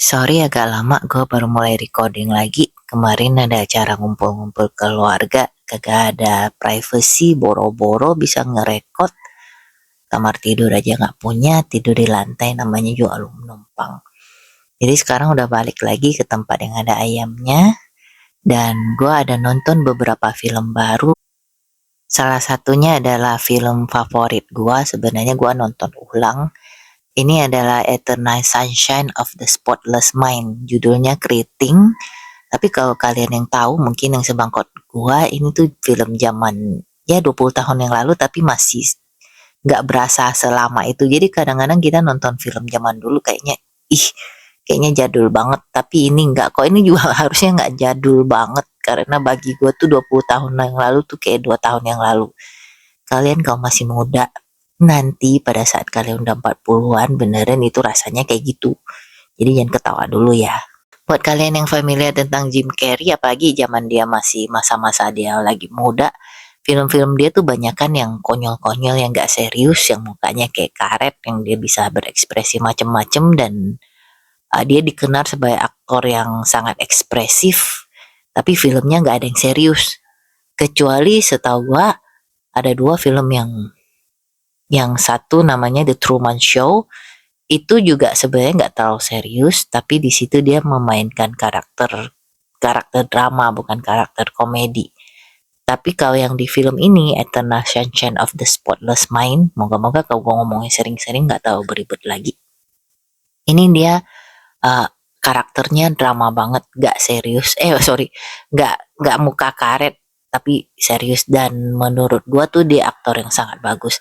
Sorry agak lama gue baru mulai recording lagi. Kemarin ada acara ngumpul-ngumpul keluarga, kagak ada privacy, boro-boro bisa ngerekod. Kamar tidur aja nggak punya, tidur di lantai namanya juga lu numpang. Jadi sekarang udah balik lagi ke tempat yang ada ayamnya. Dan gue ada nonton beberapa film baru. Salah satunya adalah film favorit gue. Sebenarnya gue nonton ulang. Ini adalah Eternal Sunshine of the Spotless Mind. Judulnya Keriting. Tapi kalau kalian yang tahu, mungkin yang sebangkot gua, ini tuh film zaman ya 20 tahun yang lalu, tapi masih nggak berasa selama itu. Jadi kadang-kadang kita nonton film zaman dulu ih, kayaknya jadul banget. Tapi ini nggak kok, ini juga harusnya nggak jadul banget. Karena bagi gua tuh 20 tahun yang lalu tuh kayak 2 tahun yang lalu. Kalian kalau masih muda, nanti pada saat kalian udah 40-an, beneran itu rasanya kayak gitu. Jadi jangan ketawa dulu ya. Buat kalian yang familiar tentang Jim Carrey, apalagi zaman dia masih masa-masa dia lagi muda, film-film dia tuh banyakan yang konyol-konyol, yang gak serius, yang mukanya kayak karet, yang dia bisa berekspresi macem-macem, dan dia dikenal sebagai aktor yang sangat ekspresif, tapi filmnya gak ada yang serius. Kecuali setahu gua ada dua film yang satu namanya The Truman Show, itu juga sebenarnya nggak terlalu serius, tapi di situ dia memainkan karakter karakter drama, bukan karakter komedi. Tapi kalau yang di film ini Eternal Sunshine of the Spotless Mind, moga-moga kalau gue ngomongnya sering-sering nggak tahu beribet lagi. Ini dia uh, karakternya drama banget, nggak serius. Sorry, nggak muka karet, tapi serius. Dan menurut gue tuh dia aktor yang sangat bagus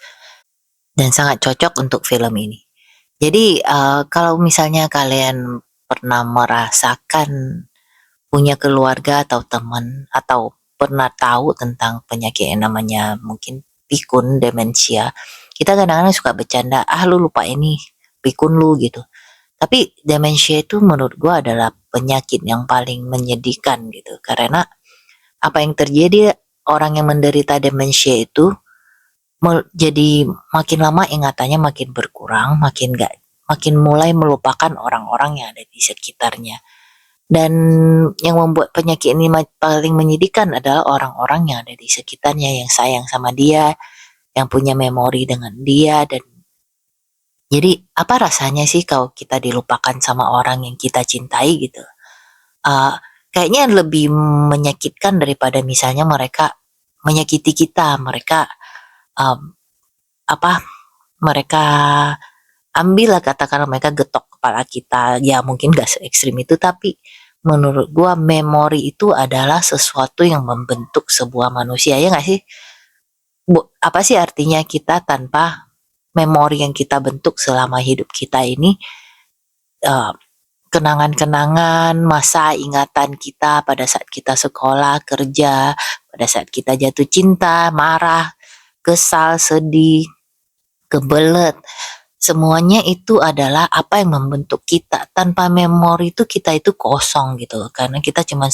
dan sangat cocok untuk film ini. Jadi kalau misalnya kalian pernah merasakan punya keluarga atau teman atau pernah tahu tentang penyakit yang namanya mungkin pikun, demensia, kita kadang-kadang suka bercanda, lu lupa ini, pikun lu gitu. Tapi demensia itu menurut gua adalah penyakit yang paling menyedihkan gitu. Karena apa yang terjadi, orang yang menderita demensia itu jadi makin lama ingatannya makin berkurang, makin mulai melupakan orang-orang yang ada di sekitarnya. Dan yang membuat penyakit ini paling menyedihkan adalah orang-orang yang ada di sekitarnya, yang sayang sama dia, yang punya memori dengan dia. Dan jadi apa rasanya sih kalau kita dilupakan sama orang yang kita cintai gitu? Uh, Kayaknya lebih menyakitkan daripada misalnya mereka menyakiti kita, mereka um, apa mereka ambil lah, katakanlah mereka getok kepala kita, ya mungkin gak se ekstrim itu, tapi menurut gua memori itu adalah sesuatu yang membentuk sebuah manusia, ya gak sih? Apa sih artinya kita tanpa memori yang kita bentuk selama hidup kita ini, uh, kenangan-kenangan, masa ingatan kita pada saat kita sekolah, kerja, pada saat kita jatuh cinta, marah, kesal, sedih, kebelet, semuanya itu adalah apa yang membentuk kita. Tanpa memori itu kita itu kosong gitu, karena kita cuma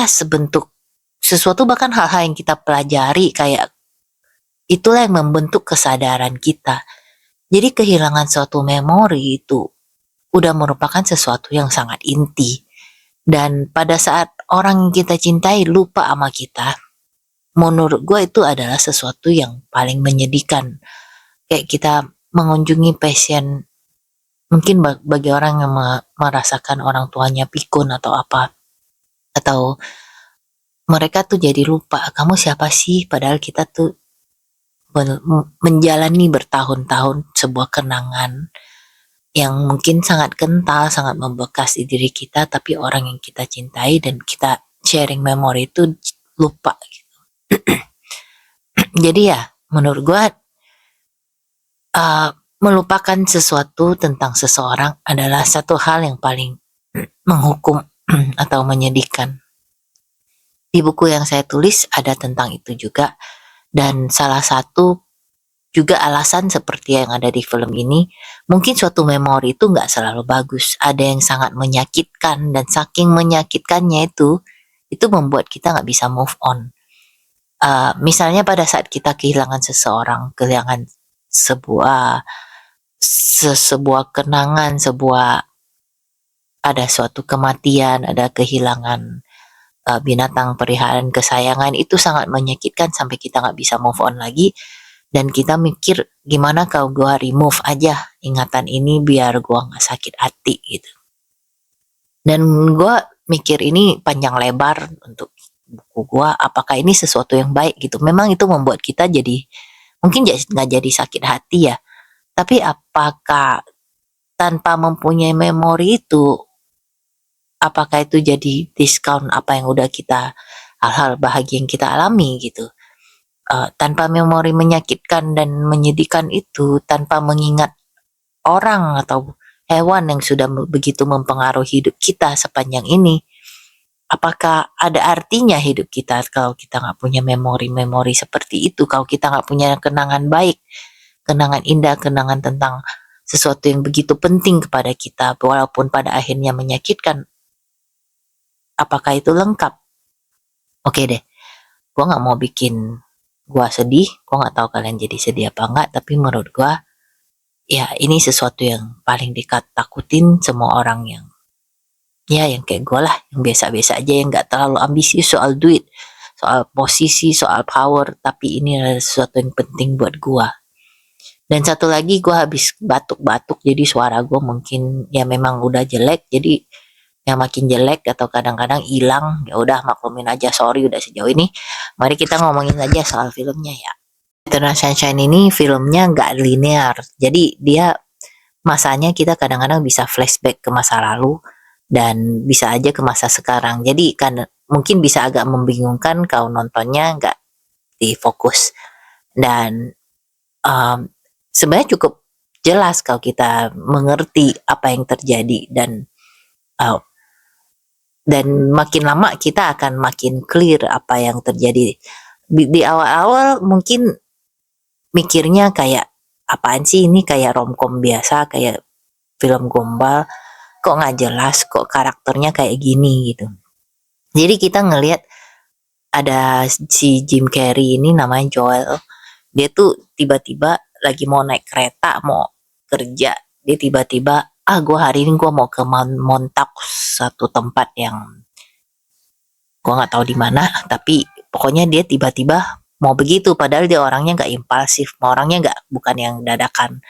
sebentuk sesuatu, bahkan hal-hal yang kita pelajari kayak itulah yang membentuk kesadaran kita. Jadi kehilangan suatu memori itu udah merupakan sesuatu yang sangat inti. Dan pada saat orang yang kita cintai lupa sama kita, menurut gue itu adalah sesuatu yang paling menyedihkan. Kayak kita mengunjungi pasien, mungkin bagi orang yang merasakan orang tuanya pikun atau apa, atau mereka tuh jadi lupa kamu siapa sih, padahal kita tuh menjalani bertahun-tahun sebuah kenangan yang mungkin sangat kental, sangat membekas di diri kita, tapi orang yang kita cintai dan kita sharing memori itu lupa gitu. Jadi ya menurut gue melupakan sesuatu tentang seseorang adalah satu hal yang paling menghukum atau menyedihkan. Di buku yang saya tulis ada tentang itu juga, dan salah satu juga alasan seperti yang ada di film ini, mungkin suatu memori itu nggak selalu bagus, ada yang sangat menyakitkan, dan saking menyakitkannya itu membuat kita nggak bisa move on. Misalnya pada saat kita kehilangan seseorang, kehilangan sebuah sebuah kenangan, ada suatu kematian, ada kehilangan binatang peliharaan kesayangan, itu sangat menyakitkan sampai kita nggak bisa move on lagi, dan kita mikir gimana kalau gua remove aja ingatan ini biar gua nggak sakit hati gitu. Dan gua mikir ini panjang lebar untuk buku gua, apakah ini sesuatu yang baik gitu. Memang itu membuat kita jadi mungkin nggak jadi sakit hati ya, tapi apakah tanpa mempunyai memori itu, apakah itu jadi diskon apa yang udah kita, hal-hal bahagia yang kita alami gitu. Tanpa memori menyakitkan dan menyedihkan itu, tanpa mengingat orang atau hewan yang sudah begitu mempengaruhi hidup kita sepanjang ini, apakah ada artinya hidup kita kalau kita nggak punya memori-memori seperti itu, kalau kita nggak punya kenangan baik, kenangan indah, kenangan tentang sesuatu yang begitu penting kepada kita, walaupun pada akhirnya menyakitkan, apakah itu lengkap? Oke deh, gue nggak mau bikin gue sedih, gue nggak tahu kalian jadi sedih apa enggak, tapi menurut gue, ya ini sesuatu yang paling ditakutin semua orang yang, ya yang kayak gue lah, yang biasa-biasa aja, yang nggak terlalu ambisius soal duit, soal posisi, soal power, tapi ini adalah sesuatu yang penting buat gue. Dan satu lagi, gue habis batuk-batuk, jadi suara gue mungkin ya memang udah jelek, jadi yang makin jelek atau kadang-kadang hilang, ya udah maklumin aja, sorry udah sejauh ini. Mari kita ngomongin aja soal filmnya ya. Eternal Sunshine ini filmnya nggak linear, jadi dia masanya kita kadang-kadang bisa flashback ke masa lalu dan bisa aja ke masa sekarang. Jadi kan mungkin bisa agak membingungkan kalau nontonnya nggak difokus, dan um, sebenarnya cukup jelas kalau kita mengerti apa yang terjadi, uh, dan makin lama kita akan makin clear apa yang terjadi. Di awal-awal mungkin mikirnya kayak apaan sih ini, kayak romcom biasa, kayak film gombal, kok nggak jelas, kok karakternya kayak gini gitu. Jadi kita ngelihat ada si Jim Carrey ini namanya Joel, dia tuh tiba-tiba lagi mau naik kereta mau kerja, dia tiba-tiba gue hari ini gue mau ke Montauk, satu tempat yang gue nggak tahu di mana, tapi pokoknya dia tiba-tiba mau begitu, padahal dia orangnya nggak impulsif, orangnya nggak, bukan yang dadakan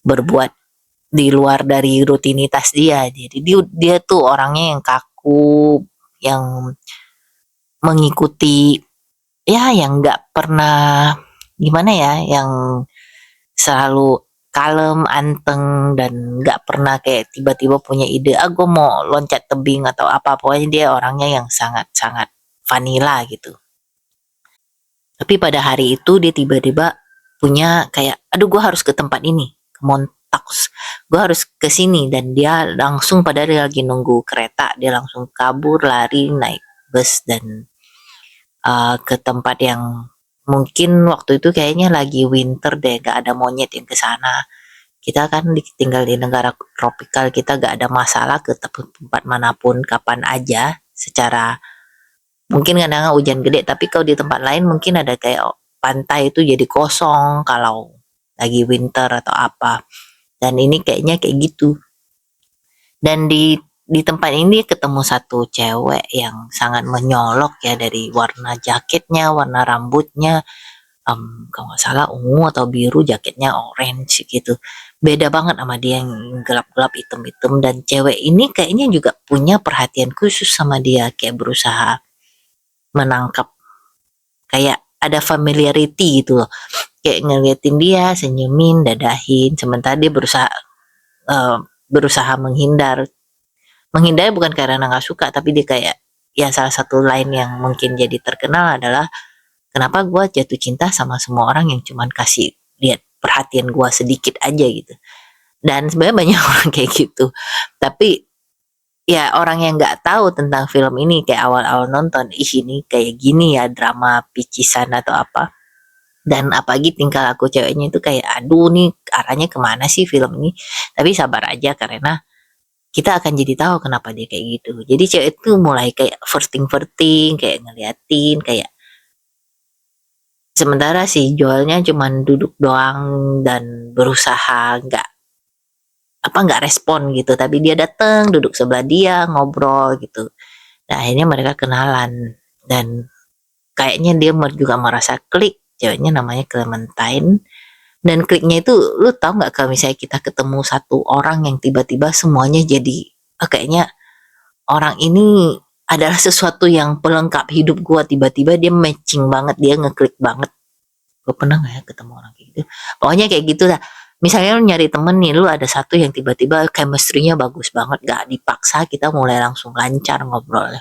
berbuat di luar dari rutinitas dia. Jadi dia tuh orangnya yang kaku, yang mengikuti, ya yang nggak pernah gimana ya, yang selalu kalem, anteng, dan nggak pernah kayak tiba-tiba punya ide, gue mau loncat tebing atau apa, pokoknya dia orangnya yang sangat-sangat vanilla gitu. Tapi pada hari itu dia tiba-tiba punya kayak, aduh gue harus ke tempat ini, ke Montauk, gue harus ke sini, dan dia langsung, pada dia lagi nunggu kereta, dia langsung kabur, lari, naik bus, dan ke tempat yang mungkin waktu itu kayaknya lagi winter deh, gak ada monyet yang ke sana. Kita kan tinggal di negara tropikal, kita gak ada masalah ke tempat manapun, kapan aja, secara mungkin kadang hujan gede, tapi kalau di tempat lain mungkin ada kayak pantai itu jadi kosong kalau lagi winter atau apa. Dan ini kayaknya kayak gitu. Dan di tempat ini ketemu satu cewek yang sangat menyolok ya, dari warna jaketnya, warna rambutnya, kalau nggak salah ungu atau biru, jaketnya orange gitu. Beda banget sama dia yang gelap-gelap, hitam-hitam, dan cewek ini kayaknya juga punya perhatian khusus sama dia, kayak berusaha menangkap, kayak ada familiarity gitu loh, kayak ngeliatin dia, senyumin, dadahin, sementara dia uh, berusaha menghindar bukan karena nggak suka, tapi dia kayak, ya salah satu line yang mungkin jadi terkenal adalah, kenapa gue jatuh cinta sama semua orang yang cuman kasih lihat perhatian gue sedikit aja gitu. Dan sebenarnya banyak orang kayak gitu, tapi ya orang yang nggak tahu tentang film ini kayak awal-awal nonton, ini kayak gini ya, drama picisan atau apa, dan apalagi tingkah laku ceweknya itu kayak, aduh nih arahnya kemana sih film ini. Tapi sabar aja, karena kita akan jadi tahu kenapa dia kayak gitu. Jadi cewek itu mulai kayak flirting, kayak ngeliatin, kayak, sementara si Joelnya cuman duduk doang dan berusaha nggak nggak respon gitu, tapi dia datang duduk sebelah dia ngobrol gitu. Nah akhirnya mereka kenalan dan kayaknya dia juga merasa klik, ceweknya namanya Clementine. Dan kliknya itu, lu tahu nggak kalau misalnya kita ketemu satu orang yang tiba-tiba semuanya jadi kayaknya orang ini adalah sesuatu yang pelengkap hidup gua, tiba-tiba dia matching banget, dia ngeklik banget. Gue pernah nggak ya ketemu orang kayak gitu? Pokoknya kayak gitu lah. Misalnya lu nyari temen nih, lu ada satu yang tiba-tiba chemistry-nya bagus banget, gak dipaksa, kita mulai langsung lancar ngobrolnya.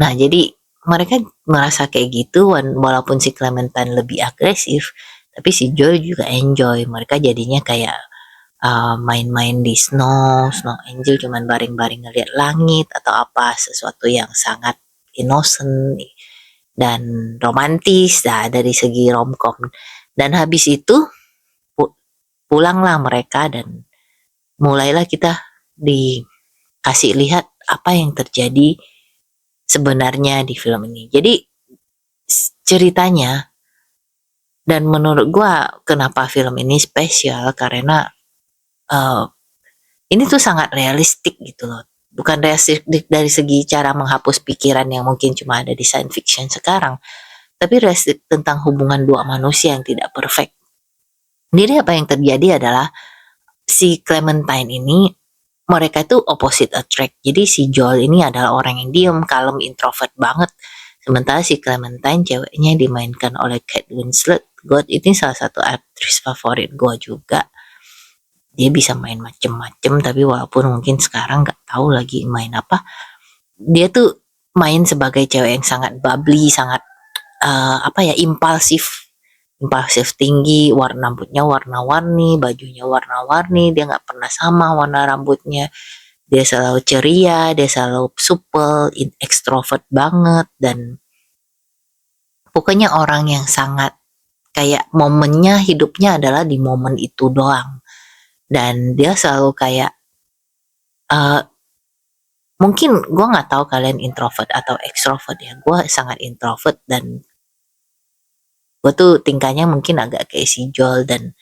Nah, jadi mereka merasa kayak gitu, walaupun si Clementine lebih agresif, tapi si Joy juga enjoy. Mereka jadinya kayak main-main di snow angel, cuman baring-baring ngeliat langit atau apa, sesuatu yang sangat innocent dan romantis dari segi romcom. Dan habis itu pulanglah mereka dan mulailah kita dikasih lihat apa yang terjadi sebenarnya di film ini. Jadi ceritanya, dan menurut gua kenapa film ini spesial karena ini tuh sangat realistik gitu loh. Bukan realistik dari segi cara menghapus pikiran yang mungkin cuma ada di science fiction sekarang, tapi realistik tentang hubungan dua manusia yang tidak perfect. Jadi apa yang terjadi adalah si Clementine ini, mereka itu opposite attract. Jadi si Joel ini adalah orang yang diem, kalem, introvert banget. Sementara si Clementine, ceweknya dimainkan oleh Kate Winslet. Ini salah satu aktris favorit gue juga. Dia bisa main macem-macem, tapi walaupun mungkin sekarang gak tahu lagi main apa, dia tuh main sebagai cewek yang sangat bubbly, sangat impulsif tinggi, warna rambutnya warna-warni, bajunya warna-warni, dia nggak pernah sama warna rambutnya, dia selalu ceria, dia selalu supel, ekstrovert banget, dan pokoknya orang yang sangat kayak momennya hidupnya adalah di momen itu doang. Dan dia selalu kayak mungkin gue nggak tahu kalian introvert atau extrovert ya, gue sangat introvert dan gue tuh tingkahnya mungkin agak kayak si Joel, dan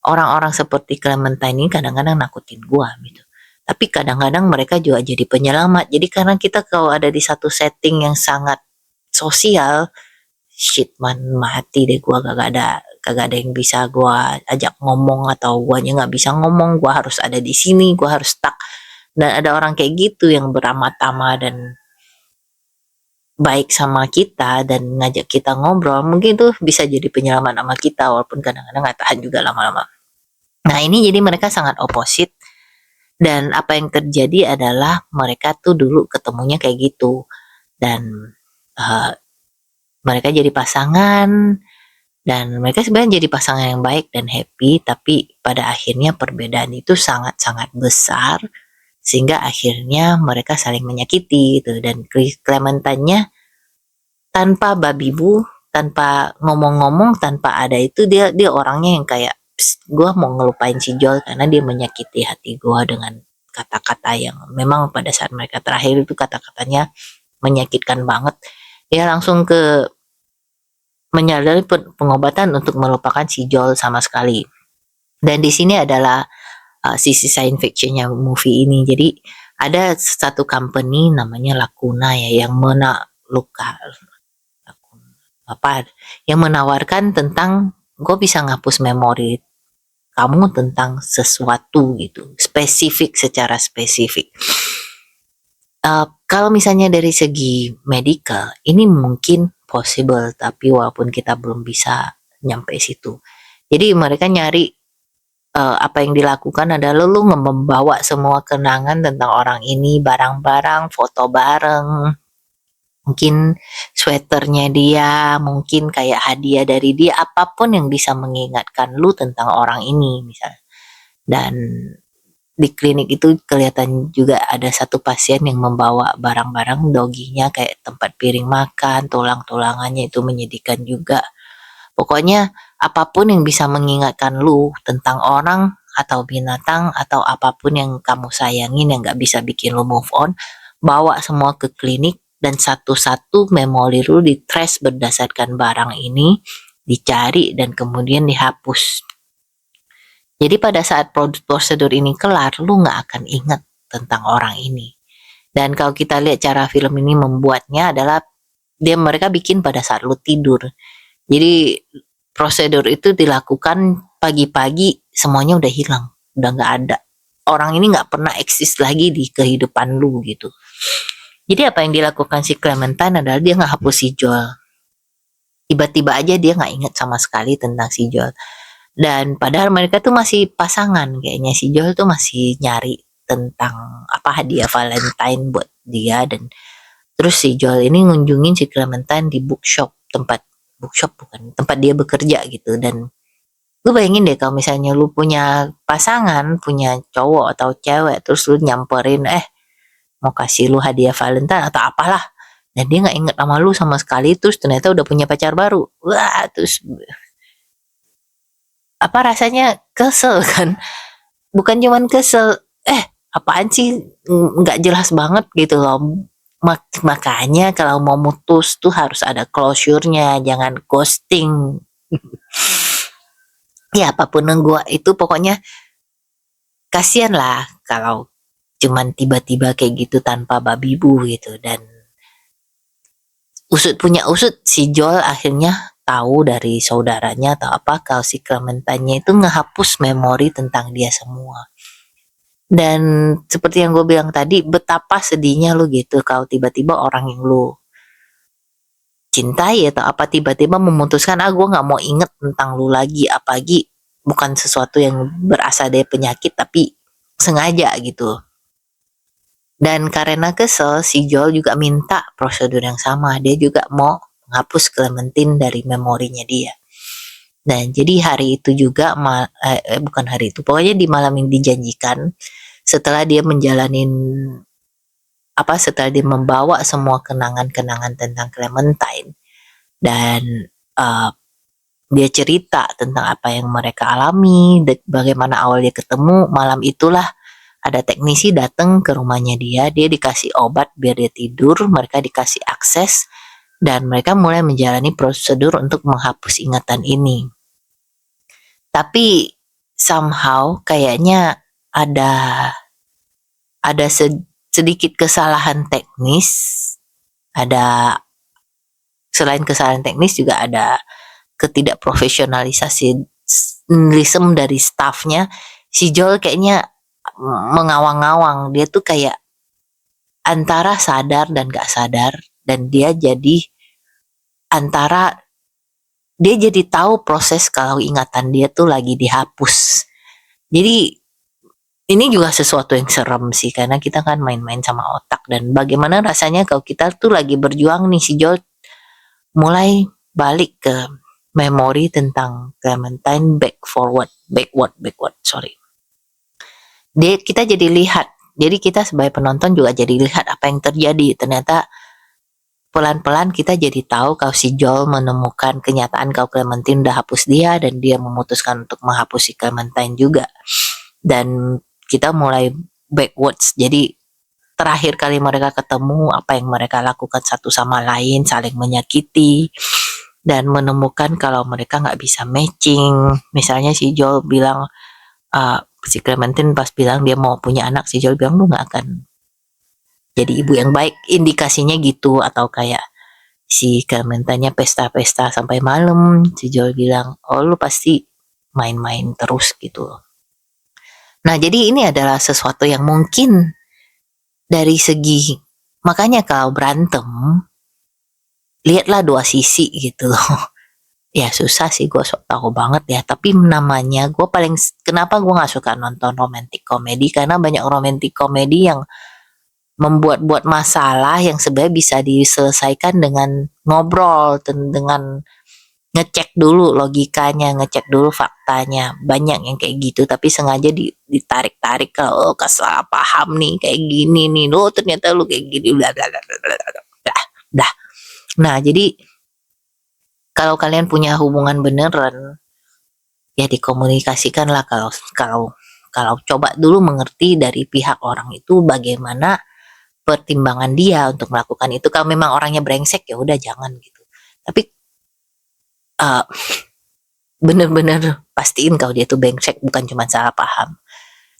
orang-orang seperti Clementine ini kadang-kadang nakutin gue gitu. Tapi kadang-kadang mereka juga jadi penyelamat. Jadi karena kita kalau ada di satu setting yang sangat sosial, shit man, mati deh gue, kagak ada yang bisa gue ajak ngomong, atau guanya nggak bisa ngomong, gue harus ada di sini, gue harus stuck. Dan ada orang kayak gitu yang beramah-tamah dan baik sama kita dan ngajak kita ngobrol, mungkin tuh bisa jadi penyelamat sama kita, walaupun kadang-kadang nggak tahan juga lama-lama. Nah ini jadi mereka sangat opposite, dan apa yang terjadi adalah mereka tuh dulu ketemunya kayak gitu, dan mereka jadi pasangan, dan mereka sebenarnya jadi pasangan yang baik dan happy, tapi pada akhirnya perbedaan itu sangat-sangat besar, sehingga akhirnya mereka saling menyakiti gitu. Dan Clementine-nya tanpa babi bu, tanpa ngomong-ngomong, tanpa ada itu, dia orangnya yang kayak gue mau ngelupain si Joel karena dia menyakiti hati gue dengan kata-kata yang memang pada saat mereka terakhir itu kata-katanya menyakitkan banget. Dia langsung ke menyadari pengobatan untuk melupakan si Joel sama sekali. Dan di sini adalah sisi science fictionnya movie ini. Jadi ada satu company namanya Lacuna ya, yang yang menawarkan tentang gue bisa ngapus memori kamu tentang sesuatu gitu, secara spesifik. Kalau misalnya dari segi medical, ini mungkin possible, tapi walaupun kita belum bisa nyampe situ. Jadi mereka nyari apa yang dilakukan adalah lu membawa semua kenangan tentang orang ini, barang-barang, foto bareng, mungkin sweaternya dia, mungkin kayak hadiah dari dia, apapun yang bisa mengingatkan lu tentang orang ini misalnya. Dan di klinik itu kelihatan juga ada satu pasien yang membawa barang-barang doginya, kayak tempat piring makan, tulang-tulangannya, itu menyedihkan juga. Pokoknya apapun yang bisa mengingatkan lu tentang orang atau binatang atau apapun yang kamu sayangin yang gak bisa bikin lu move on, bawa semua ke klinik, dan satu-satu memori lu di-trace berdasarkan barang ini, dicari dan kemudian dihapus. Jadi pada saat prosedur ini kelar, lu nggak akan ingat tentang orang ini. Dan kalau kita lihat cara film ini membuatnya adalah mereka bikin pada saat lu tidur. Jadi prosedur itu dilakukan pagi-pagi, semuanya udah hilang, udah nggak ada. Orang ini nggak pernah eksis lagi di kehidupan lu gitu. Jadi apa yang dilakukan si Clementine adalah dia ngehapus si Joel. Tiba-tiba aja dia nggak inget sama sekali tentang si Joel. Dan padahal mereka tuh masih pasangan, kayaknya si Joel tuh masih nyari tentang apa hadiah Valentine buat dia. Dan terus si Joel ini ngunjungin si Clementine di bookshop bukan, tempat dia bekerja gitu. Dan lu bayangin deh kalau misalnya lu punya pasangan, punya cowok atau cewek, terus lu nyamperin mau kasih lu hadiah Valentine atau apalah, dan dia nggak inget sama lu sama sekali, terus ternyata udah punya pacar baru. Wah, terus apa rasanya? Kesel kan? Bukan cuman kesel, apaan sih, nggak jelas banget gitu loh. Makanya kalau mau mutus tuh harus ada closure-nya, jangan ghosting. Ya apapun yang gua itu pokoknya kasihan lah kalau cuman tiba-tiba kayak gitu tanpa babi bu gitu. Dan usut punya usut, si Joel akhirnya tahu dari saudaranya atau apa kalau si Clementine itu ngehapus memori tentang dia semua. Dan seperti yang gue bilang tadi, betapa sedihnya lu gitu kalau tiba-tiba orang yang lu cintai atau apa tiba-tiba memutuskan, gue nggak mau inget tentang lu lagi, apalagi bukan sesuatu yang berasal dari penyakit tapi sengaja gitu. Dan karena kesel, si Joel juga minta prosedur yang sama, dia juga mau menghapus Clementine dari memorinya dia. Dan jadi hari itu juga bukan hari itu, pokoknya di malam yang dijanjikan, setelah dia setelah dia membawa semua kenangan-kenangan tentang Clementine, dan dia cerita tentang apa yang mereka alami, bagaimana awal dia ketemu. Malam itulah ada teknisi datang ke rumahnya dia dikasih obat biar dia tidur, mereka dikasih akses, dan mereka mulai menjalani prosedur untuk menghapus ingatan ini. Tapi somehow kayaknya ada sedikit kesalahan teknis, selain kesalahan teknis juga ada ketidakprofesionalisme dari staffnya. Si Joel kayaknya mengawang-awang, dia tuh kayak antara sadar dan gak sadar, dan dia jadi tahu proses kalau ingatan dia tuh lagi dihapus. Jadi ini juga sesuatu yang serem sih, karena kita kan main-main sama otak. Dan bagaimana rasanya kalau kita tuh lagi berjuang nih, si Joel mulai balik ke memori tentang Clementine, backward, sorry. Kita jadi lihat, jadi kita sebagai penonton juga jadi lihat apa yang terjadi. Ternyata pelan-pelan kita jadi tahu kalau si Joel menemukan kenyataan kalau Clementine udah hapus dia, dan dia memutuskan untuk menghapus si Clementine juga. Dan kita mulai backwards, jadi terakhir kali mereka ketemu, apa yang mereka lakukan satu sama lain, saling menyakiti, dan menemukan kalau mereka nggak bisa matching. Misalnya si Joel bilang, si Clementine pas bilang dia mau punya anak, si Joel bilang lu nggak akan jadi ibu yang baik, indikasinya gitu. Atau kayak si Clementine pesta-pesta sampai malam, si Joel bilang, oh lu pasti main-main terus gitu. Nah jadi ini adalah sesuatu yang mungkin dari segi, makanya kalau berantem lihatlah dua sisi gitu loh. Ya susah sih, gue sok tahu banget ya, tapi namanya gue kenapa gue nggak suka nonton romantic comedy, karena banyak romantic comedy yang membuat masalah yang sebenarnya bisa diselesaikan dengan ngobrol, dengan ngecek dulu logikanya, ngecek dulu faktanya. Banyak yang kayak gitu, tapi sengaja ditarik-tarik kalau kesalah paham nih, kayak gini nih, lo ternyata lu kayak gini, bla bla bla bla bla. Dah. Nah, jadi kalau kalian punya hubungan beneran, ya dikomunikasikan lah. Kalau coba dulu mengerti dari pihak orang itu bagaimana pertimbangan dia untuk melakukan itu. Kalau memang orangnya brengsek ya udah jangan gitu. Tapi bener-bener pastiin kalau dia tuh brengsek, bukan cuma salah paham.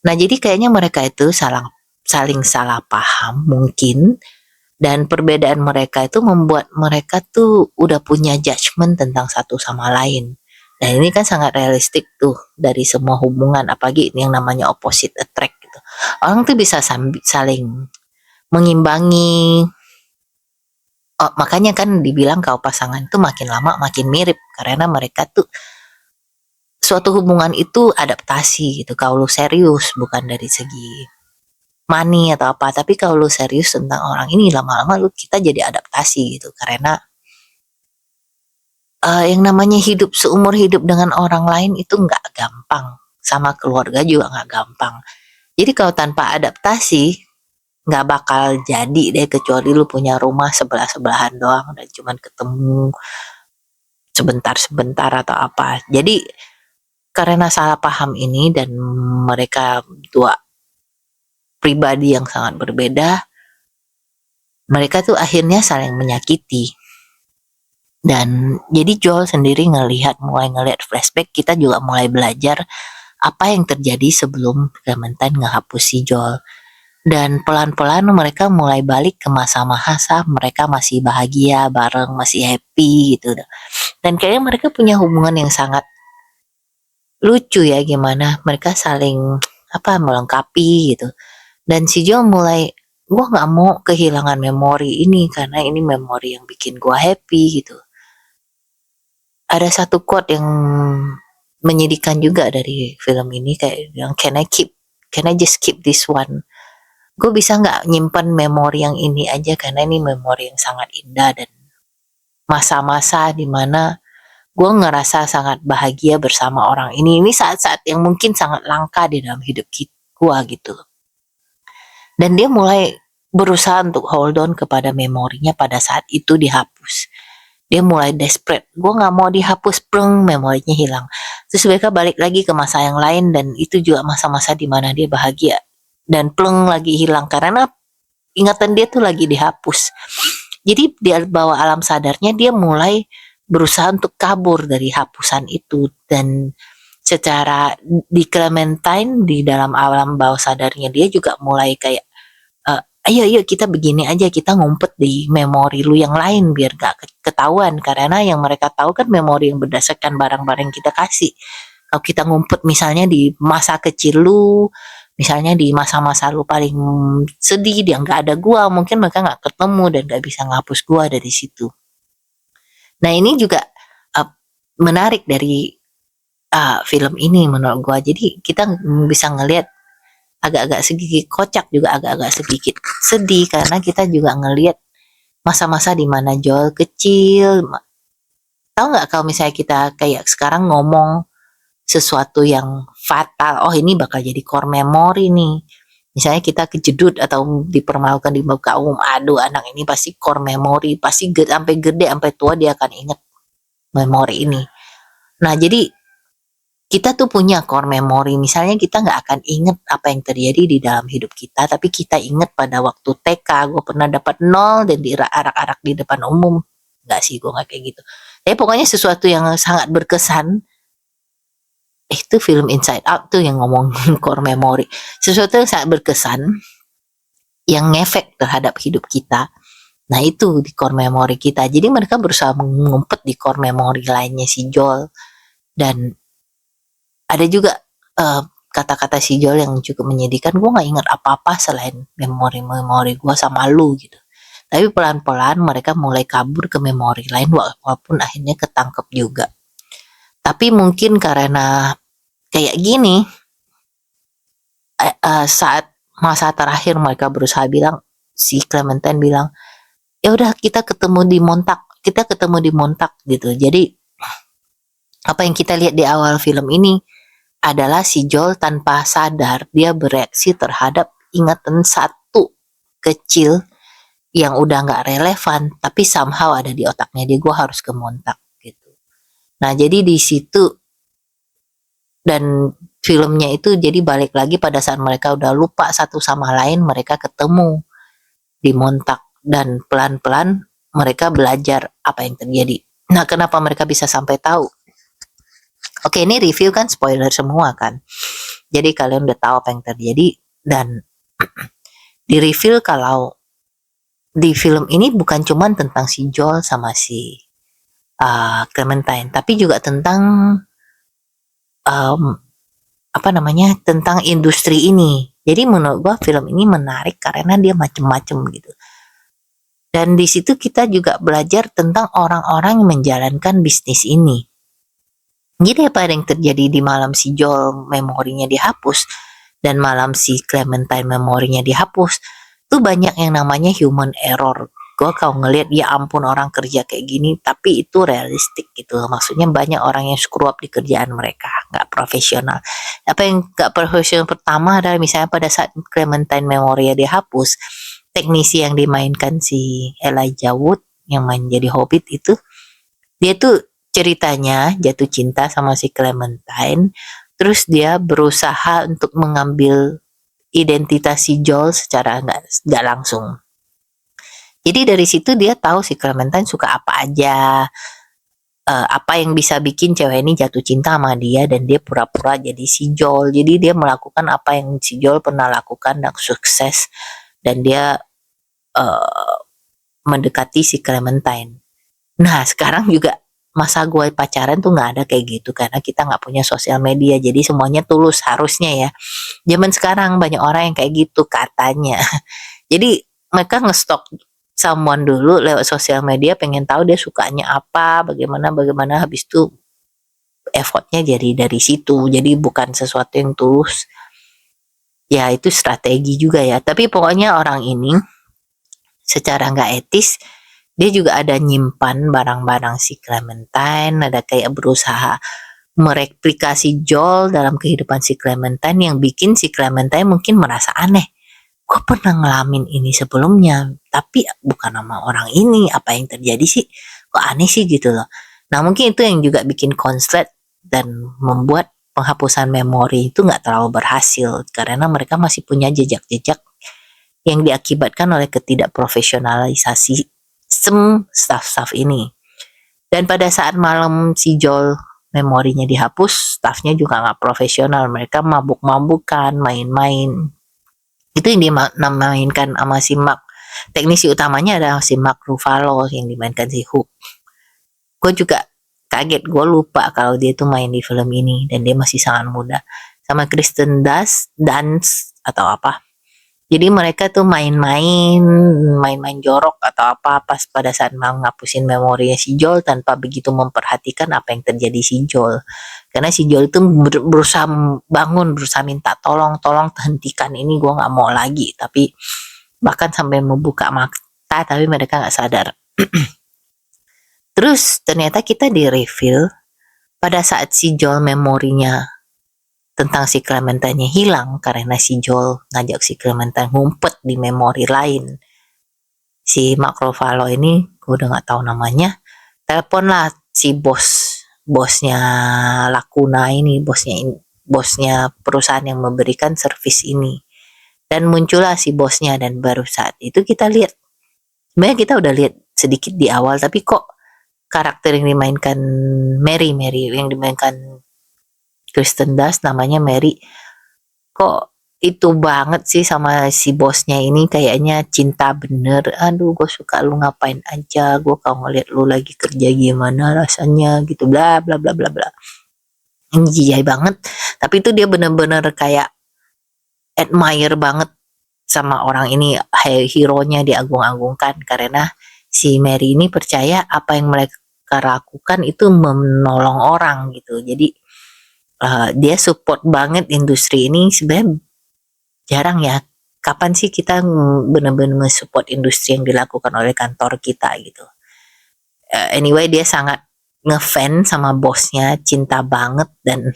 Nah, jadi kayaknya mereka itu saling salah paham mungkin, dan perbedaan mereka itu membuat mereka tuh udah punya judgement tentang satu sama lain. Dan ini kan sangat realistik tuh dari semua hubungan, apalagi ini yang namanya opposite attract gitu. Orang tuh bisa saling mengimbangi. Oh, makanya kan dibilang kalau pasangan tuh makin lama makin mirip, karena mereka tuh suatu hubungan itu adaptasi gitu. Kalau lu serius bukan dari segi money atau apa, tapi kalau lu serius tentang orang ini, lama-lama kita jadi adaptasi gitu, karena yang namanya hidup seumur hidup dengan orang lain itu nggak gampang, sama keluarga juga nggak gampang. Jadi kalau tanpa adaptasi nggak bakal jadi deh, kecuali lu punya rumah sebelah-sebelahan doang dan cuman ketemu sebentar-sebentar atau apa. Jadi karena salah paham ini dan mereka dua pribadi yang sangat berbeda, mereka tuh akhirnya saling menyakiti. Dan jadi Joel sendiri mulai ngelihat flashback, kita juga mulai belajar apa yang terjadi sebelum Clementine ngehapus si Joel. Dan pelan-pelan mereka mulai balik ke masa-masa mereka masih bahagia bareng, masih happy gitu. Dan kayaknya mereka punya hubungan yang sangat lucu ya, gimana mereka saling melengkapi gitu. Dan si Joel mulai, gue nggak mau kehilangan memori ini karena ini memori yang bikin gue happy gitu. Ada satu quote yang menyedihkan juga dari film ini, kayak bilang, can I just keep this one? Gue bisa nggak nyimpan memori yang ini aja, karena ini memori yang sangat indah dan masa-masa dimana gue ngerasa sangat bahagia bersama orang ini. Ini saat-saat yang mungkin sangat langka di dalam hidup gue gitu. Dan dia mulai berusaha untuk hold on kepada memorinya pada saat itu dihapus. Dia mulai desperate, gue nggak mau dihapus, pleng, memorinya hilang. Terus mereka balik lagi ke masa yang lain, dan itu juga masa-masa dimana dia bahagia, dan pleng lagi hilang karena ingatan dia tuh lagi dihapus. Jadi di bawah alam sadarnya dia mulai berusaha untuk kabur dari hapusan itu. Dan secara di Clementine, di dalam alam bawah sadarnya dia juga mulai kayak, ayo kita begini aja, kita ngumpet di memori lu yang lain biar gak ketahuan, karena yang mereka tahu kan memori yang berdasarkan barang-barang yang kita kasih. Kalau kita ngumpet misalnya di masa kecil lu, misalnya di masa-masa lu paling sedih, dia nggak ada gua, mungkin mereka nggak ketemu dan nggak bisa ngapus gua dari situ. Nah, ini juga menarik dari film ini menurut gua. Jadi kita bisa ngelihat agak-agak sedikit kocak, juga agak-agak sedikit sedih, karena kita juga ngelihat masa-masa di mana Joel kecil. Tahu nggak kalau misalnya kita kayak sekarang ngomong sesuatu yang fatal, oh ini bakal jadi core memory nih. Misalnya kita kejedut atau dipermalukan di muka umum, aduh anak ini pasti core memory, pasti sampai gede, sampai tua dia akan ingat memori ini. Nah, jadi kita tuh punya core memory, misalnya kita nggak akan inget apa yang terjadi di dalam hidup kita, tapi kita inget pada waktu TK, gue pernah dapat 0 dan diarak-arak di depan umum. Nggak sih, gue nggak kayak gitu. Tapi pokoknya sesuatu yang sangat berkesan, itu film Inside Out tuh yang ngomong core memory. Sesuatu yang sangat berkesan, yang ngefek terhadap hidup kita. Nah itu di core memory kita. Jadi mereka berusaha mengumpet di core memory lainnya si Joel. Dan ada juga kata-kata si Joel yang cukup menyedihkan, gue gak ingat apa-apa selain memori-memori gue sama lu gitu. Tapi pelan-pelan mereka mulai kabur ke memori lain, walaupun akhirnya ketangkep juga. Tapi mungkin karena kayak gini, saat masa terakhir mereka berusaha bilang, si Clementine bilang, ya udah kita ketemu di Montauk gitu. Jadi apa yang kita lihat di awal film ini adalah si Joel tanpa sadar dia bereaksi terhadap ingatan satu kecil yang udah nggak relevan, tapi somehow ada di otaknya dia, gue harus ke Montauk gitu. Nah jadi di situ, dan filmnya itu jadi balik lagi pada saat mereka udah lupa satu sama lain, mereka ketemu di Montauk dan pelan-pelan mereka belajar apa yang terjadi. Nah kenapa mereka bisa sampai tahu Oke, ini review kan spoiler semua kan. Jadi kalian udah tahu apa yang terjadi, dan di reveal kalau di film ini bukan cuma tentang si Joel sama si Clementine, tapi juga tentang um, apa namanya, tentang industri ini. Jadi menurut gua film ini menarik karena dia macem-macem gitu. Dan di situ kita juga belajar tentang orang-orang yang menjalankan bisnis ini. Jadi apa yang terjadi di malam si Joel memorinya dihapus dan malam si Clementine memorinya dihapus, tuh banyak yang namanya human error. Gue kalau ngelihat, ya ampun, orang kerja kayak gini, tapi itu realistik gitu. Maksudnya banyak orang yang screw up di kerjaan mereka, nggak profesional. Apa yang nggak profesional pertama adalah misalnya pada saat Clementine memorinya dihapus, teknisi yang dimainkan si Elijah Wood yang main jadi Hobbit itu, dia tuh ceritanya jatuh cinta sama si Clementine, terus dia berusaha untuk mengambil identitas si Joel secara nggak langsung. Jadi dari situ dia tahu si Clementine suka apa aja, apa yang bisa bikin cewek ini jatuh cinta sama dia, dan dia pura-pura jadi si Joel. Jadi dia melakukan apa yang si Joel pernah lakukan dan sukses, dan dia mendekati si Clementine. Nah sekarang juga masa gue pacaran tuh nggak ada kayak gitu karena kita nggak punya sosial media, jadi semuanya tulus harusnya ya. Zaman sekarang banyak orang yang kayak gitu katanya. Jadi mereka ngestok someone dulu lewat sosial media, pengen tahu dia sukanya apa, bagaimana, habis itu effortnya jadi dari situ. Jadi bukan sesuatu yang tulus. Ya itu strategi juga ya. Tapi pokoknya orang ini secara nggak etis, dia juga ada nyimpan barang-barang si Clementine, ada kayak berusaha mereplikasi Joel dalam kehidupan si Clementine, yang bikin si Clementine mungkin merasa aneh. Gue pernah ngalamin ini sebelumnya, tapi bukan nama orang ini, apa yang terjadi sih? Kok aneh sih gitu loh. Nah mungkin itu yang juga bikin konslet dan membuat penghapusan memori itu nggak terlalu berhasil, karena mereka masih punya jejak-jejak yang diakibatkan oleh ketidakprofesionalisasi staff-staff ini. Dan pada saat malam si Joel memorinya dihapus, staffnya juga nggak profesional, mereka mabuk-mabukan, main-main. Itu yang dimainkan sama si Mark. Teknisi utamanya adalah si Mark Ruffalo yang dimainkan si Hook. Gue juga kaget, gue lupa kalau dia tuh main di film ini dan dia masih sangat muda. Sama Kristen Dunst atau apa. Jadi mereka tuh main-main jorok atau apa pas pada saat mau ngapusin memorinya si Joel tanpa begitu memperhatikan apa yang terjadi si Joel. Karena si Joel itu berusaha bangun, berusaha minta tolong hentikan ini, gue nggak mau lagi. Tapi bahkan sampai membuka mata, tapi mereka nggak sadar. Terus ternyata kita di reveal pada saat si Joel memorinya tentang si Clementine hilang karena si Joel ngajak si Clementine ngumpet di memori lain. Si Mark Ruffalo ini, gue udah nggak tahu namanya, teleponlah si bosnya Lacuna ini, bosnya perusahaan yang memberikan servis ini, dan muncullah si bosnya. Dan baru saat itu kita lihat, sebenarnya kita udah lihat sedikit di awal, tapi kok karakter yang dimainkan Mary yang dimainkan Kristen Dunst, namanya Mary, kok itu banget sih sama si bosnya ini, kayaknya cinta bener. Aduh, gue suka lu, ngapain aja, gue kalau ngeliat lu lagi kerja gimana rasanya gitu, bla bla bla bla bla. Ini jijai banget, tapi itu dia bener-bener kayak admire banget sama orang ini, hero-nya diagung-agungkan karena si Mary ini percaya apa yang mereka lakukan itu menolong orang gitu. Jadi dia support banget industri ini. Sebenarnya jarang ya, kapan sih kita benar-benar support industri yang dilakukan oleh kantor kita gitu. Anyway, dia sangat ngefans sama bosnya, cinta banget, dan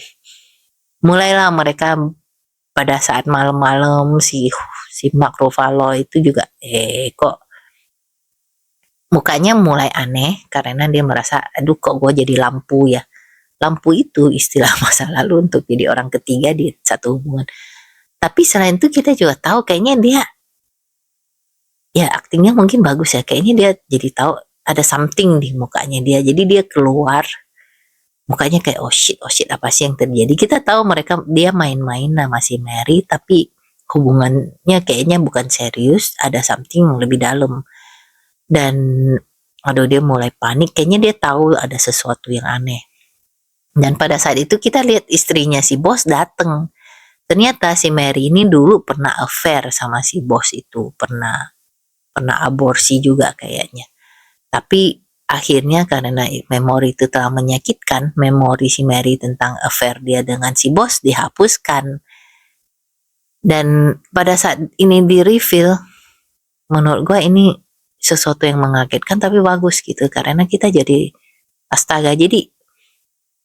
mulailah mereka pada saat malam-malam si Mark Ruffalo itu juga kok mukanya mulai aneh karena dia merasa, aduh kok gue jadi lampu ya. Lampu itu istilah masa lalu untuk jadi orang ketiga di satu hubungan. Tapi selain itu kita juga tahu kayaknya dia, ya aktingnya mungkin bagus ya, kayaknya dia jadi tahu ada something di mukanya dia. Jadi dia keluar mukanya kayak oh shit apa sih yang terjadi. Kita tahu dia main-main sama si Mary, tapi hubungannya kayaknya bukan serius, ada something yang lebih dalam. Dan aduh, dia mulai panik, kayaknya dia tahu ada sesuatu yang aneh. Dan pada saat itu kita lihat istrinya si bos dateng. Ternyata si Mary ini dulu pernah affair sama si bos itu, pernah aborsi juga kayaknya. Tapi akhirnya karena memori itu telah menyakitkan, memori si Mary tentang affair dia dengan si bos dihapuskan. Dan pada saat ini di reveal, menurut gue ini sesuatu yang mengagetkan tapi bagus gitu, karena kita jadi astaga, jadi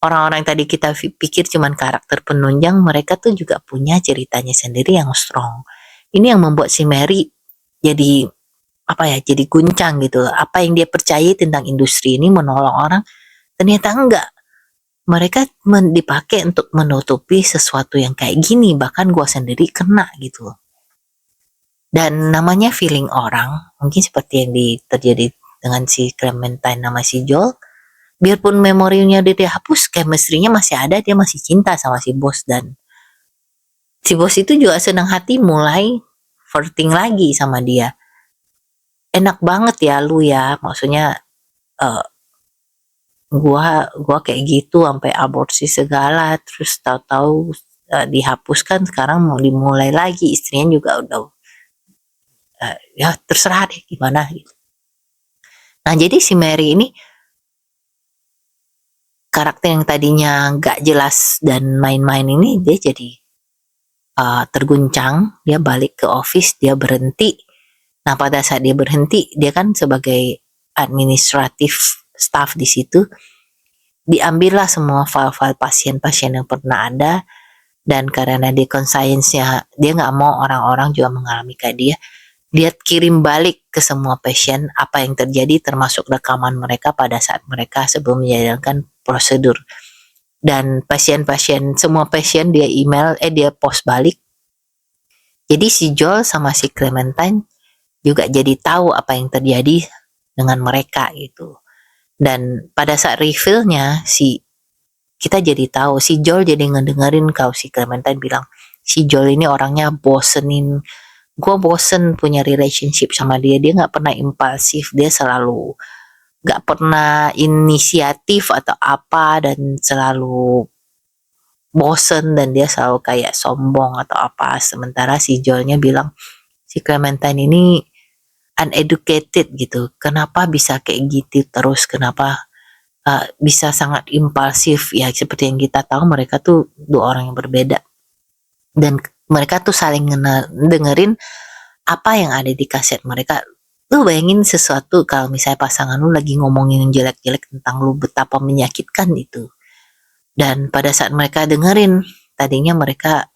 orang-orang yang tadi kita pikir cuman karakter penunjang, mereka tuh juga punya ceritanya sendiri yang strong. Ini yang membuat si Mary jadi jadi guncang gitu. Apa yang dia percaya tentang industri ini menolong orang, ternyata enggak. Mereka dipakai untuk menutupi sesuatu yang kayak gini, bahkan gua sendiri kena gitu. Dan namanya feeling orang, mungkin seperti yang terjadi dengan si Clementine nama si Joel, biarpun memorinya dia dihapus, chemistry-nya masih ada, dia masih cinta sama si bos. Dan si bos itu juga senang hati mulai flirting lagi sama dia. Enak banget ya lu ya, maksudnya uh, gua kayak gitu sampai aborsi segala, terus tahu-tahu dihapuskan, sekarang mau dimulai lagi. Istrinya juga udah ya terserah deh gimana gitu. Nah jadi si Mary ini karakter yang tadinya nggak jelas dan main-main ini, dia jadi terguncang. Dia balik ke office, dia berhenti. Nah pada saat dia berhenti, dia kan sebagai administratif staff di situ, diambillah semua file-file pasien-pasien yang pernah ada. Dan karena dia conscience-nya, dia nggak mau orang-orang juga mengalami kayak dia kirim balik ke semua pasien apa yang terjadi, termasuk rekaman mereka pada saat mereka sebelum menjalankan prosedur. Dan semua pasien dia dia post balik. Jadi si Joel sama si Clementine juga jadi tahu apa yang terjadi dengan mereka gitu. Dan pada saat reveal-nya kita jadi tahu, si Joel jadi ngedengerin kalau si Clementine bilang, si Joel ini orangnya bosenin, gue bosen punya relationship sama dia gak pernah impulsif, dia selalu gak pernah inisiatif atau apa, dan selalu bosen, dan dia selalu kayak sombong atau apa. Sementara si Joelnya bilang, si Clementine ini uneducated gitu, kenapa bisa kayak gitu terus, kenapa bisa sangat impulsif. Ya seperti yang kita tahu, mereka tuh dua orang yang berbeda, dan mereka tuh saling dengerin apa yang ada di kaset mereka. Lu bayangin sesuatu kalau misalnya pasangan lu lagi ngomongin yang jelek-jelek tentang lu, betapa menyakitkan itu. Dan pada saat mereka dengerin, tadinya mereka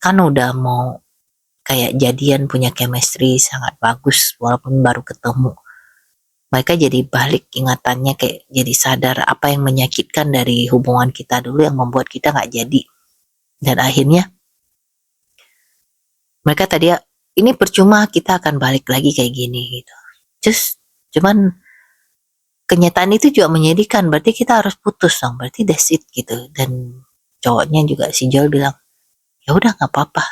kan udah mau kayak jadian, punya chemistry sangat bagus walaupun baru ketemu. Mereka jadi balik ingatannya, kayak jadi sadar apa yang menyakitkan dari hubungan kita dulu yang membuat kita gak jadi. Dan akhirnya mereka tadi, ini percuma kita akan balik lagi kayak gini gitu. Cuman kenyataan itu juga menyedihkan, berarti kita harus putus dong, berarti that's it gitu. Dan cowoknya juga si Joel bilang, ya udah gak apa-apa.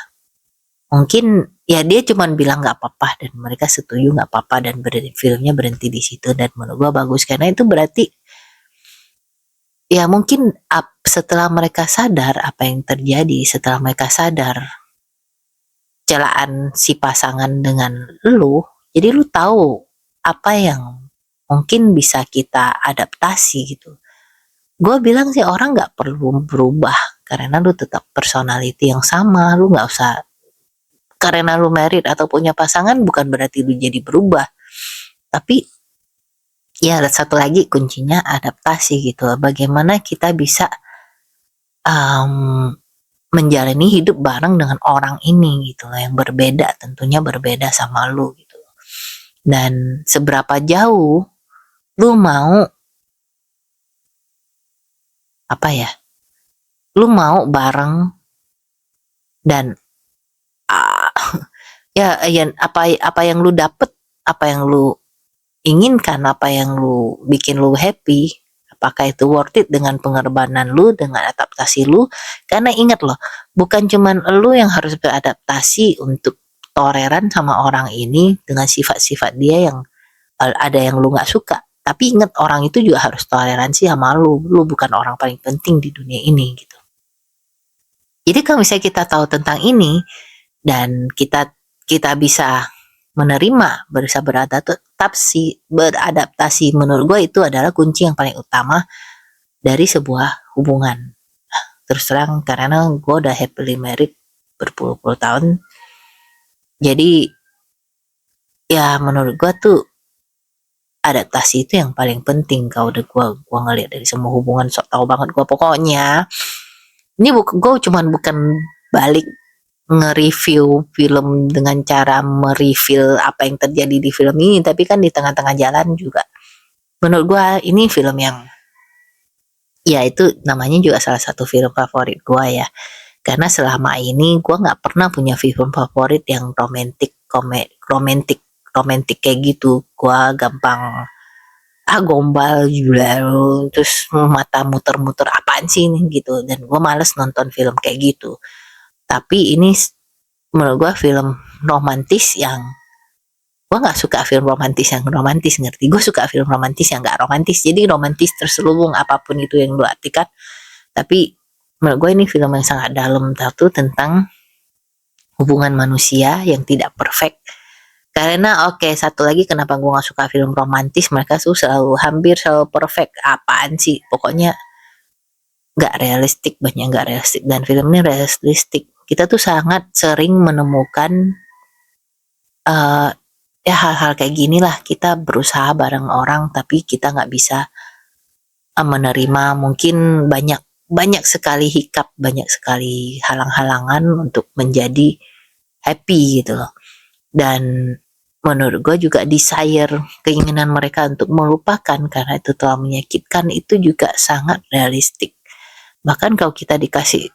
Mungkin ya dia cuman bilang gak apa-apa, dan mereka setuju gak apa-apa, dan filmnya berhenti di situ. Dan menurut gue bagus, karena itu berarti ya mungkin setelah mereka sadar apa yang terjadi, setelah mereka sadar celaan si pasangan dengan lu, jadi lu tahu apa yang mungkin bisa kita adaptasi gitu. Gue bilang sih orang gak perlu berubah karena lu tetap personality yang sama. Lu gak usah, karena lu married atau punya pasangan bukan berarti lu jadi berubah. Tapi ya ada satu lagi kuncinya adaptasi gitu. Bagaimana kita bisa menjalani hidup bareng dengan orang ini gitu loh, yang berbeda, tentunya berbeda sama lu gitu. Dan seberapa jauh lu mau lu mau bareng, dan ya apa yang lu dapet, apa yang lu inginkan, apa yang lu bikin lu happy, apakah itu worth it dengan pengorbanan lu, dengan adaptasi lu. Karena ingat loh, bukan cuman lu yang harus beradaptasi untuk toleran sama orang ini dengan sifat-sifat dia yang ada yang lu nggak suka. Tapi ingat, orang itu juga harus toleransi sama lu. Lu bukan orang paling penting di dunia ini gitu. Jadi kalau misalnya kita tahu tentang ini dan kita bisa menerima, berusaha beradaptasi, menurut gue itu adalah kunci yang paling utama dari sebuah hubungan. Terus terang, karena gue udah happily married berpuluh-puluh tahun, jadi ya menurut gue tuh adaptasi itu yang paling penting. Kalau udah gue ngeliat dari semua hubungan, sok tau banget gue pokoknya. Ini gue cuman bukan balik nge-review film dengan cara mereview apa yang terjadi di film ini, tapi kan di tengah-tengah jalan juga menurut gue ini film yang ya itu namanya juga salah satu film favorit gue ya, karena selama ini gue nggak pernah punya film favorit yang romantik kayak gitu. Gue gampang gombal juga terus mata muter-muter apaan sih ini gitu, dan gue males nonton film kayak gitu. Tapi ini menurut gue film romantis yang gue nggak suka film romantis yang romantis, ngerti? Gue suka film romantis yang nggak romantis, jadi romantis terselubung apapun itu yang lu artikan. Tapi menurut gue ini film yang sangat dalam, satu tentang hubungan manusia yang tidak perfect. Karena satu lagi kenapa gue gak suka film romantis, mereka tuh hampir selalu perfect. Apaan sih, pokoknya gak realistik, banyak gak realistik. Dan film ini realistik. Kita tuh sangat sering menemukan ya hal-hal kayak gini lah. Kita berusaha bareng orang tapi kita gak bisa menerima. Mungkin banyak sekali hiccup, banyak sekali halang-halangan untuk menjadi happy gitu loh. Dan menurut gue juga desire, keinginan mereka untuk melupakan karena itu telah menyakitkan, itu juga sangat realistik. Bahkan kalau kita dikasih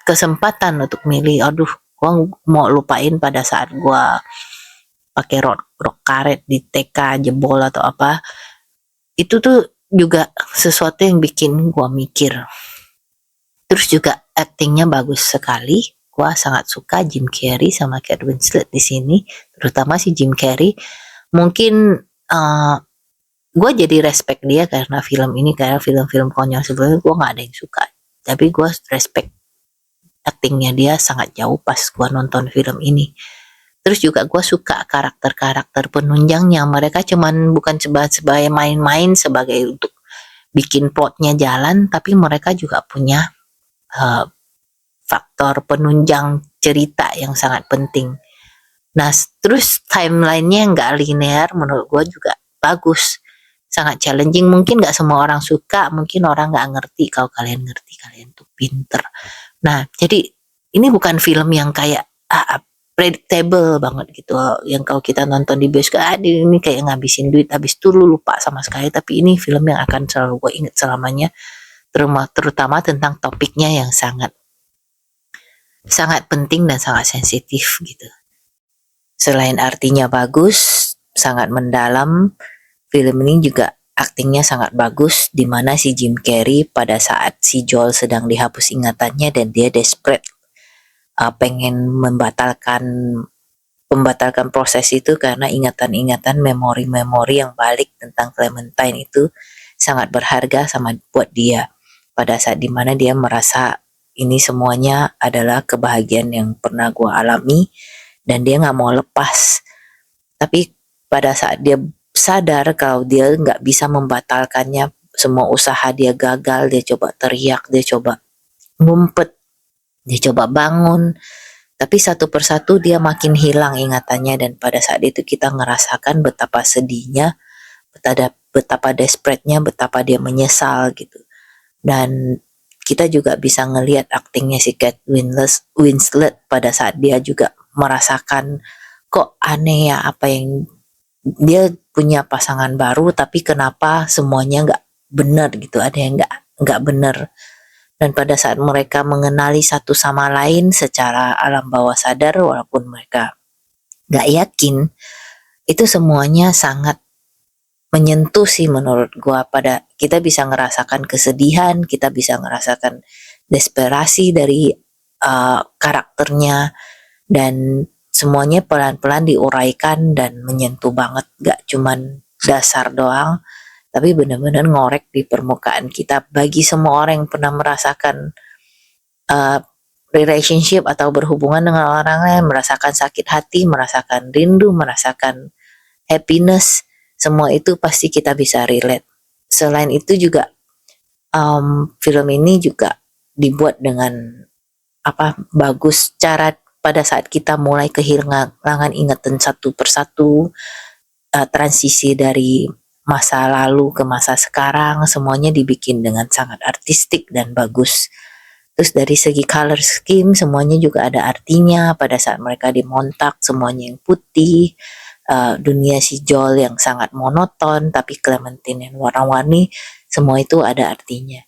kesempatan untuk milih, aduh gue mau lupain pada saat gue pakai rok karet di TK jebol atau apa, itu tuh juga sesuatu yang bikin gue mikir. Terus juga actingnya bagus sekali. Gue sangat suka Jim Carrey sama Kate Winslet di sini, terutama si Jim Carrey. Mungkin gue jadi respect dia karena film ini, karena film-film konyol sebelumnya gue nggak ada yang suka, tapi gue respect actingnya dia sangat jauh pas gue nonton film ini. Terus juga gue suka karakter-karakter penunjangnya, mereka cuman bukan sebagai main-main sebagai untuk bikin plotnya jalan, tapi mereka juga punya faktor penunjang cerita yang sangat penting. Nah, terus timelinenya nggak linear, menurut gue juga bagus, sangat challenging. Mungkin nggak semua orang suka, mungkin orang nggak ngerti. Kalau kalian ngerti, kalian tuh pinter. Nah, jadi ini bukan film yang kayak predictable banget gitu, yang kalau kita nonton di bioskop ini kayak ngabisin duit, habis itu lu lupa sama sekali. Tapi ini film yang akan selalu gue ingat selamanya, terutama tentang topiknya yang sangat penting dan sangat sensitif gitu. Selain artinya bagus, sangat mendalam, film ini juga aktingnya sangat bagus, di mana si Jim Carrey pada saat si Joel sedang dihapus ingatannya dan dia desperate pengen membatalkan proses itu karena ingatan-ingatan, memori-memori yang balik tentang Clementine itu sangat berharga sama buat dia. Pada saat dimana dia merasa ini semuanya adalah kebahagiaan yang pernah gue alami dan dia gak mau lepas. Tapi pada saat dia sadar kalau dia gak bisa membatalkannya, semua usaha dia gagal, dia coba teriak, dia coba ngumpet, dia coba bangun, tapi satu persatu dia makin hilang ingatannya. Dan pada saat itu kita ngerasakan betapa sedihnya, betapa desperate-nya, betapa dia menyesal gitu. Dan kita juga bisa ngelihat aktingnya si Kate Winslet pada saat dia juga merasakan kok aneh ya, apa yang dia punya pasangan baru tapi kenapa semuanya nggak benar gitu, ada yang nggak benar. Dan pada saat mereka mengenali satu sama lain secara alam bawah sadar, walaupun mereka nggak yakin, itu semuanya sangat menyentuh sih menurut gua. Pada kita bisa ngerasakan kesedihan, kita bisa ngerasakan desperasi dari karakternya, dan semuanya pelan-pelan diuraikan dan menyentuh banget, gak cuman dasar doang tapi benar-benar ngorek di permukaan kita. Bagi semua orang yang pernah merasakan uh, relationship atau berhubungan dengan orang lain, merasakan sakit hati, merasakan rindu, merasakan happiness, semua itu pasti kita bisa relate. Selain itu juga film ini juga dibuat dengan bagus cara pada saat kita mulai kehilangan ingatan satu persatu, transisi dari masa lalu ke masa sekarang, semuanya dibikin dengan sangat artistik dan bagus. Terus dari segi color scheme semuanya juga ada artinya. Pada saat mereka dimontak semuanya yang putih, dunia si Joel yang sangat monoton, tapi Clementine yang warna-warni, semua itu ada artinya.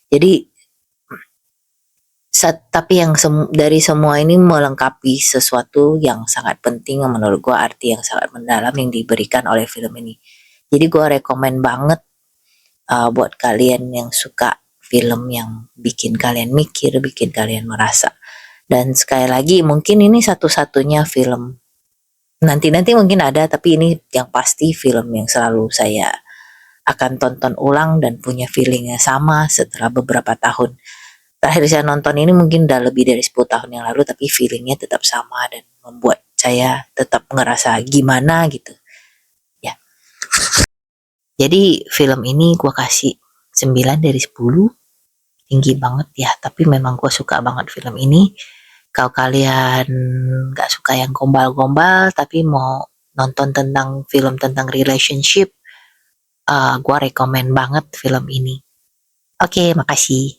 Jadi tapi yang dari semua ini melengkapi sesuatu yang sangat penting, yang menurut gue arti yang sangat mendalam yang diberikan oleh film ini. Jadi gue rekomen banget buat kalian yang suka film yang bikin kalian mikir, bikin kalian merasa. Dan sekali lagi mungkin ini satu-satunya film, nanti mungkin ada, tapi ini yang pasti film yang selalu saya akan tonton ulang dan punya feelingnya sama setelah beberapa tahun. Terakhir saya nonton ini mungkin udah lebih dari 10 tahun yang lalu, tapi feelingnya tetap sama dan membuat saya tetap ngerasa gimana gitu. Ya. Jadi film ini gue kasih 9 dari 10. Tinggi banget ya, tapi memang gue suka banget film ini. Kalau kalian gak suka yang gombal-gombal tapi mau nonton tentang film tentang relationship, gue rekomen banget film ini. Oke, makasih.